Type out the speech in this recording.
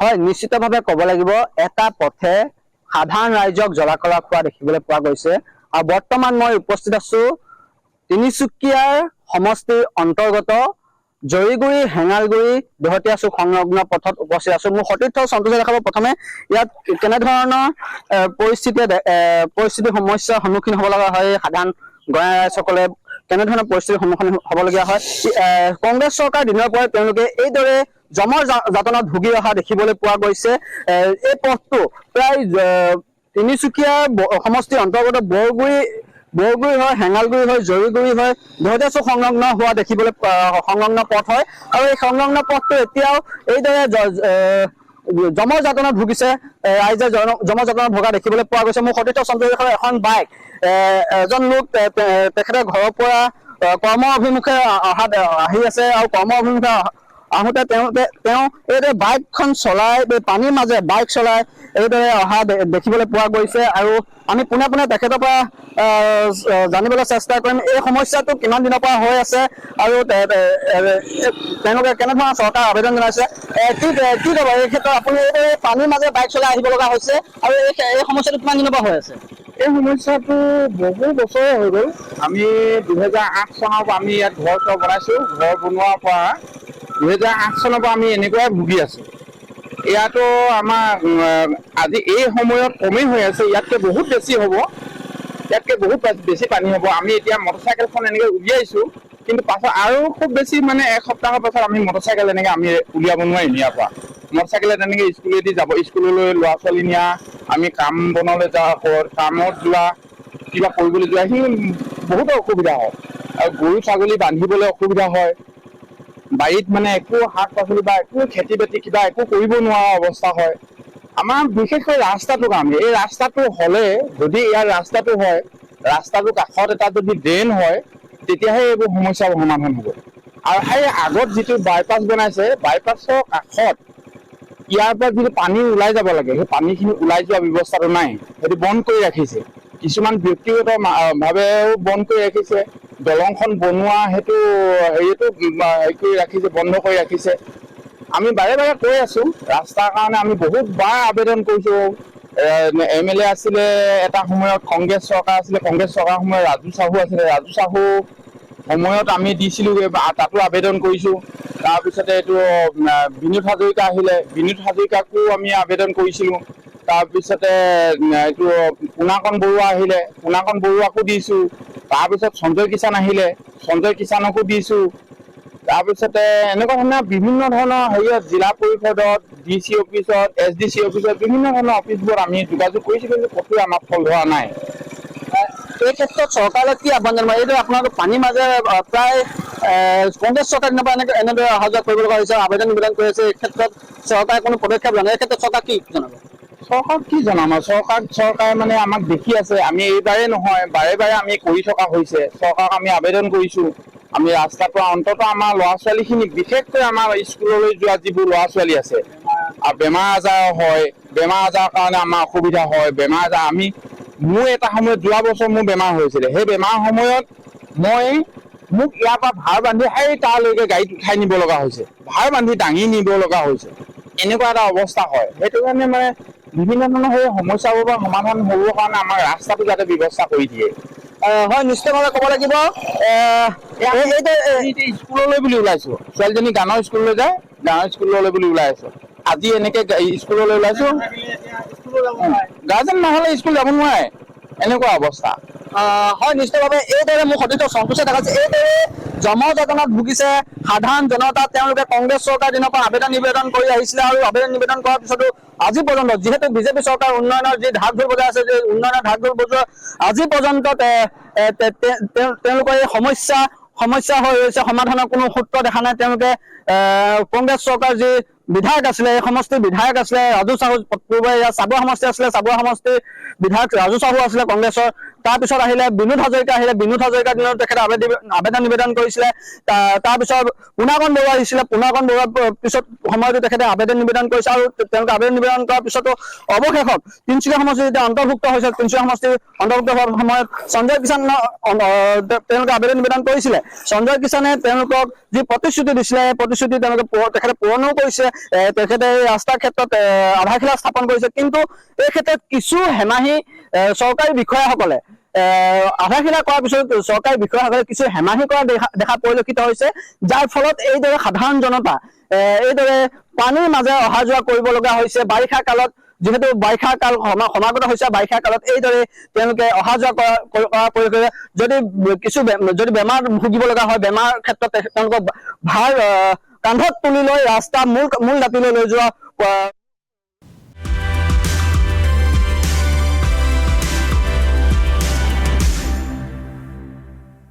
হয় নিশ্চিতভাৱে ক'ব লাগিব এটা পথে সাধাৰণ ৰাইজক জলাকলা খোৱা দেখিবলৈ পোৱা গৈছে আৰু বৰ্তমান মই উপস্থিত আছো তিনিচুকীয়াৰ সমষ্টিৰ অন্তৰ্গত জৰিগুৰি হেঙালগুৰি দহতীয়া চুক সংলগ্ন পথত উপস্থিত আছো মোৰ সতীৰ্থ সন্তোষে দেখাব প্ৰথমে ইয়াত কেনেধৰণৰ পৰিস্থিতিৰ সমস্যাৰ সন্মুখীন হ'ব লগা হয় সাধাৰণ গঞা ৰাইজসকলে কেনেধৰণৰ পৰিস্থিতিৰ সন্মুখীন হ'বলগীয়া হয় কংগ্ৰেছ চৰকাৰ দিনৰ পৰাই তেওঁলোকে এইদৰে জমৰ যাতনাত ভুগি অহা দেখিবলৈ পোৱা গৈছে এই পথটো প্ৰায় তিনিচুকীয়া সমষ্টিৰ অন্তৰ্গত বৰগুৰি হয় হেঙালগুৰি হয় জৰিগুৰি হয় দহতীয়া চুক সংলগ্ন হোৱা দেখিবলৈ সংলগ্ন পথ হয় আৰু এই সংলগ্ন পথটো এতিয়াও এইদৰে জমৰ যাতনাত ভুগিছে ৰাইজে জমৰ যাতনাত ভগা দেখিবলৈ পোৱা গৈছে মোৰ সতীৰ্থ চন্দ্ৰদেশৰ এখন বাইক এজন লোক তেখেতৰ ঘৰৰ পৰা কৰ্ম অভিমুখে আহি আছে আৰু কৰ্ম অভিমুখে আহোঁতে তেওঁ এইদৰে বাইকখন চলাই পানীৰ মাজে বাইক চলাই এইদৰে অহা দেখিবলৈ পোৱা গৈছে আৰু আমি পোনে পোনে তেখেতৰ পৰা জানিবলৈ চেষ্টা কৰিম এই সমস্যাটো কিমান দিনৰ পৰা হৈ আছে আৰু তেওঁলোকে কেনেধৰণৰ চৰকাৰ আবেদন জনাইছে কি ক'ব এই ক্ষেত্ৰত আপুনি এইদৰে পানীৰ মাজে বাইক চলাই আহিব লগা হৈছে আৰু এই সমস্যাটো কিমান দিনৰ পৰা হৈ আছে এই সমস্যাটো বহু বছৰে হৈ গ'ল আমি 2008 চনৰ পৰা আমি ইয়াত ঘৰ বনাইছোঁ ঘৰ বনোৱাৰ পৰা 2008 চনৰ পৰা আমি এনেকুৱাই ভুগি আছোঁ ইয়াতো আমাৰ আজি এই সময়ত কমেই হৈ আছে ইয়াতকৈ বহুত বেছি হ'ব ইয়াতকৈ বহুত বেছি পানী হ'ব আমি এতিয়া মটৰচাইকেলখন এনেকৈ উলিয়াইছোঁ কিন্তু পাছত আৰু খুব বেছি মানে এসপ্তাহৰ পাছত আমি মটৰচাইকেল এনেকৈ আমি উলিয়াব নোৱাৰিম ইয়াৰ পৰা মটৰচাইকেলে তেনেকৈ স্কুলেদি যাব স্কুললৈ ল'ৰা ছোৱালী নিয়া আমি কাম বনলৈ যাওঁ কামত যোৱা কিবা কৰিবলৈ যোৱা সি বহুত অসুবিধা হয় আৰু গৰু ছাগলী বান্ধিবলৈ অসুবিধা হয় বাৰীত মানে একো শাক পাচলি বা একো খেতি বাতি কিবা একো কৰিব নোৱাৰা অৱস্থা হয় আমাৰ বিশেষকৈ ৰাস্তাটো কাৰণে এই ৰাস্তাটো হ'লে যদি ইয়াৰ ৰাস্তাটো হয় ৰাস্তাটোৰ কাষত এটা যদি ড্ৰেইন হয় তেতিয়াহে এইবোৰ সমস্যাৰ সমাধান হ'ব আৰু সেই আগত যিটো বাইপাছ বনাইছে বাইপাছৰ কাষত ইয়াৰ পৰা যিটো পানী ওলাই যাব লাগে সেই পানীখিনি ওলাই যোৱা ব্যৱস্থাটো নাই সেইটো বন্ধ কৰি ৰাখিছে কিছুমান ব্যক্তিগত ভাৱেও বন্ধ কৰি ৰাখিছে দলংখন বনোৱা সেইটো হেৰিটো হেৰি কৰি ৰাখিছে বন্ধ কৰি ৰাখিছে আমি বাৰে বাৰে কৈ আছো ৰাস্তাৰ কাৰণে আমি বহুত বাৰ আবেদন কৰিছোঁ MLA আছিলে এটা সময়ত কংগ্ৰেছ চৰকাৰ আছিলে কংগ্ৰেছ চৰকাৰ সময়ত ৰাজু চাহু আছিলে ৰাজু চাহু সময়ত আমি দিছিলোঁগৈ তাতো আবেদন কৰিছোঁ তাৰপিছতে এইটো বিনোদ হাজৰিকা আহিলে বিনোদ হাজৰিকাকো আমি আবেদন কৰিছিলোঁ তাৰপিছতে এইটো পুনাকণ বৰুৱা আহিলে পুনাকণ বৰুৱাকো দিছোঁ তাৰপিছত সঞ্জয় কিষাণ আহিলে সঞ্জয় কিষাণকো দিছোঁ তাৰপিছতে এনেকুৱা ধৰণৰ বিভিন্ন ধৰণৰ হেৰিয়ত জিলা পৰিষদত DC অফিচত SDC অফিচত বিভিন্ন ধৰণৰ অফিচবোৰত আমি যোগাযোগ কৰিছোঁ কিন্তু ক'তো আমাৰ ফল হোৱা নাই এই ক্ষেত্ৰত চৰকাৰলৈ কি আহ্বান জনাব এইদৰে আপোনালোকে পানীৰ মাজে প্ৰায় কংগ্ৰেছ চৰকাৰ দিনৰ পৰা এনেদৰে অহা যোৱা কৰিব লগা হৈছে আবেদন নিবেদন কৰি আছে এই ক্ষেত্ৰত চৰকাৰে কোনো পদক্ষেপ লোৱা নাই এই ক্ষেত্ৰত চৰকাৰ কি জনাব চৰকাৰক কি জনাম আৰু চৰকাৰে মানে আমাক দেখি আছে আমি এইবাৰে নহয় বাৰে বাৰে আমি কৰি থকা হৈছে চৰকাৰক আমি আবেদন কৰিছোঁ আমি ৰাস্তাটো অন্ততঃ আমাৰ ল'ৰা ছোৱালীখিনিক বিশেষকৈ আমাৰ স্কুললৈ যোৱা যিবোৰ ল'ৰা ছোৱালী আছে আৰু বেমাৰ আজাৰ হয় বেমাৰ আজাৰৰ কাৰণে আমাৰ অসুবিধা হয় বেমাৰ আজাৰ মোৰ এটা সময়ত যোৱা বছৰ মোৰ বেমাৰ হৈছিলে সেই বেমাৰ সময়ত মোক ইয়াৰ পৰা ভাৰ বান্ধি সেই তালৈকে গাড়ীত উঠাই নিব লগা হৈছে ভাৰ বান্ধি দাঙি নিব লগা হৈছে এনেকুৱা এটা অৱস্থা হয় সেইটো কাৰণে মানে বিভিন্ন ধৰণৰ সেই সমস্যাবোৰ পৰা সমাধান হ'বৰ কাৰণে আমাৰ ৰাস্তাটো যাতে ব্যৱস্থা কৰি দিয়ে হয় নিশ্চিতভাৱে ক'ব লাগিব স্কুললৈ বুলি ওলাইছো ছোৱালীজনী গানৰ স্কুললৈ যায় গানৰ স্কুললৈ বুলি ওলাই আছো আজি এনেকে স্কুললৈ ওলাইছো গাৰ্জেন নহ'লে স্কুল যাব নোৱাৰে এনেকুৱা অৱস্থা হয় নিশ্চিতভাৱে এইদৰে মোৰ সতীৰ্থ সন্তোষে দেখাইছে এইদৰে জমৰ যাতনাত ভুগিছে সাধাৰণ জনতা তেওঁলোকে কংগ্ৰেছ চৰকাৰ দিনৰ পৰা আবেদন নিবেদন কৰি আহিছিলে আৰু আবেদন নিবেদন কৰাৰ পিছতো আজি পৰ্যন্ত যিহেতু বিজেপি চৰকাৰ উন্নয়নৰ যি ঢাক ঢোল বজাই আছে যে উন্নয়নৰ ঢাক ঢোল বজোৱা আজি পৰ্যন্ত তেওঁলোকৰ এই সমস্যা হৈ ৰৈছে সমাধানৰ কোনো সূত্ৰ দেখা নাই তেওঁলোকে কংগ্ৰেছ চৰকাৰ যি বিধায়ক আছিলে এই সমষ্টিৰ বিধায়ক আছিলে ৰাজু চাহু পূৰ্বে চাবুৱা সমষ্টি আছিলে চাবুৱা সমষ্টিৰ বিধায়ক ৰাজু চাহু আছিলে কংগ্ৰেছৰ তাৰপিছত আহিলে বিনোদ হাজৰিকা আহিলে, বিনোদ হাজৰিকাৰ দিনত তেখেতে আবেদন নিবেদন কৰিছিলে। তাৰপিছত পুনাকণ বৰুৱা আহিছিলে, পুনাকণ বৰুৱাৰ পিছত সময়তো তেখেতে আবেদন নিবেদন কৰিছে, আৰু তেওঁলোকে আবেদন নিবেদন কৰাৰ পিছতো অৱশেষত তিনিচুকীয়া সমষ্টি যেতিয়া অন্তৰ্ভুক্ত হৈছে, তিনিচুকীয়া সমষ্টি অন্তৰ্ভুক্ত হোৱাৰ সময়ত সঞ্জয় কিষাণ তেওঁলোকে আবেদন নিবেদন কৰিছিলে। সঞ্জয় কিষাণে তেওঁলোকক যি প্ৰতিশ্ৰুতি দিছিলে, সেই প্ৰতিশ্ৰুতি তেখেতে পূৰণো কৰিছে। তেখেতে ৰাস্তাৰ ক্ষেত্ৰত আধাৰশিলা স্থাপন কৰিছে, কিন্তু এই ক্ষেত্ৰত কিছু হেমাহি চৰকাৰী বিষয়াসকলে আধাৰশিলা কৰাৰ পিছত চৰকাৰী বিষয়াসকলে কিছু হেমাহি কৰা দেখা পৰিলক্ষিত হৈছে, যাৰ ফলত এইদৰে সাধাৰণ জনতা এইদৰে পানীৰ মাজেৰে অহা যোৱা কৰিব লগা হৈছে। বাৰিষা কালত, যিহেতু বাৰিষা কাল সমাগত হৈছে, বাৰিষা কালত এইদৰে তেওঁলোকে অহা যোৱা কৰা পৰিলক্ষিত। যদি বেমাৰ ভুগিব লগা হয়, বেমাৰ ক্ষেত্ৰত তেওঁলোকক ভাৰ কান্ধত তুলি লৈ ৰাস্তা মূল দাঁতিলৈ লৈ যোৱা